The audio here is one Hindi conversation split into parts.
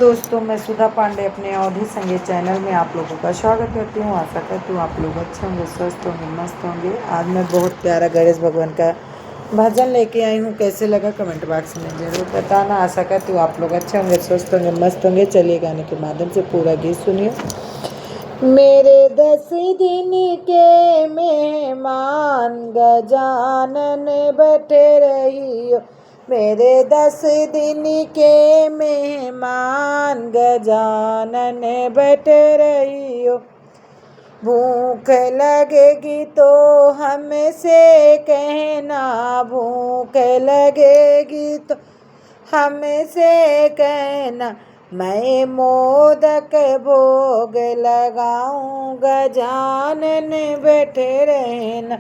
दोस्तों, मैं सुधा पांडे अपने अवधि संगीत चैनल में आप लोगों का स्वागत करती हूँ। आशा करती हूँ आप लोग अच्छे होंगे, स्वस्थ होंगे, मस्त होंगे। आज मैं बहुत प्यारा गणेश भगवान का भजन लेके आई हूँ। कैसे लगा कमेंट बॉक्स में जरूर बताना। आशा करती हूँ आप लोग अच्छे होंगे, स्वस्थ होंगे, मस्त होंगे। चलिए गाने के माध्यम से पूरा गीत सुनिए। मेरे 10 दिन के मेहमान गजानन बैठे रहियो। मेरे 10 दिन के मेहमान गजानन बैठे रहियो। भूख लगेगी तो हमसे कहना, भूख लगेगी तो हमसे कहना। मैं मोदक भोग लगाऊं, गजानन बैठे रहना।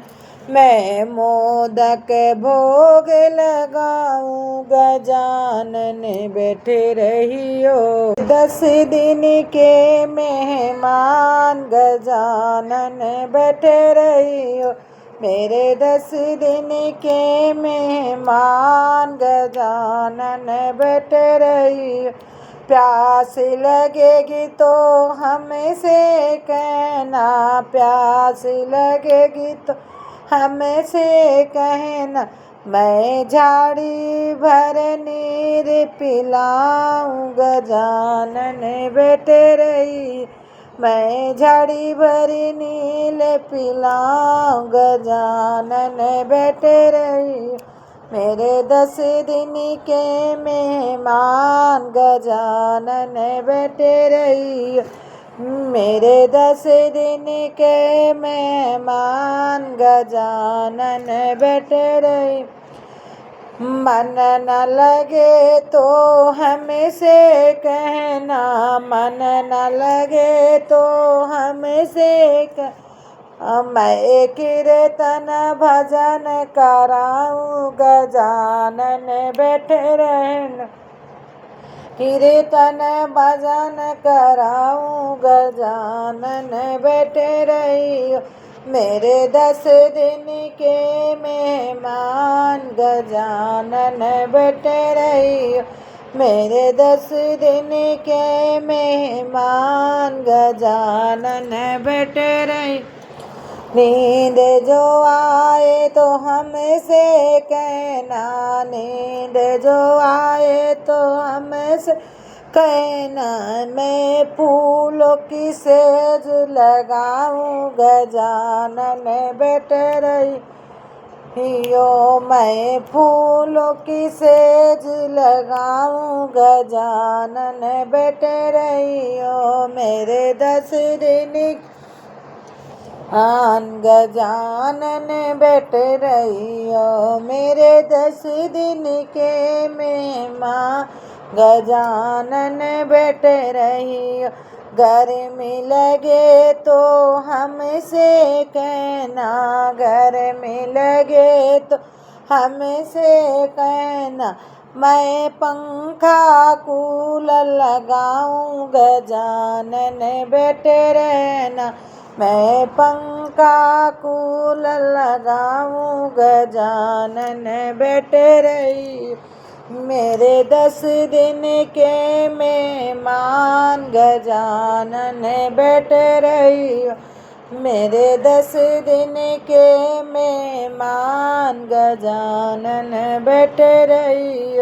मैं मोदक भोग लगाऊं, गजानन बैठे रहियो। 10 दिन के मेहमान गजानन बैठे रहियो। मेरे 10 दिन के मेहमान गजानन बैठे रहियो। प्यास लगेगी तो हमसे कहना, प्यास लगेगी तो हमसे कहना। मैं झाड़ी भर नीर पिलाऊं, गजानन बैठे रही। मैं झाड़ी भर नील पिलाऊं, गजानन बैठे रही। मेरे 10 दिन के मेहमान गजानन बैठे रही। मेरे 10 दिन के मेहमान गजानन बैठे रही। मन न लगे तो हमसे कहना, मन न लगे तो हमसे मैं कीर्तन भजन कराऊं, गजानन बैठे रहना। कीर्तन भजन कराऊं, गजानन बैठे रहियो। मेरे 10 दिन के मेहमान गजानन बैठे रहियो। मेरे 10 दिन के मेहमान गजानन बैठे रहियो। नींद जो आए तो हमसे कहना, नींद जो आए तो हमसे कहना। मैं फूलों की सेज लगाऊं, गजानन बैठे रहियो। मैं फूलों की सेज लगाऊं, गजानन बैठे रहियो। मेरे 10 दिन गजानन बैठे रहियो। मेरे 10 दिन के मेहमान गजानन बैठे रहियो। गर्मी लगे तो हमसे कहना, गर्मी लगे तो हमसे कहना। मैं पंखा कूलर लगाऊं, गजानन बैठे रहना। मैं पंखा कूलर लगाऊं, गजानन बैठे रही। मेरे 10 दिन के मेहमान गजानन बैठे रही। मेरे 10 दिन के मेहमान गजानन बैठे रही।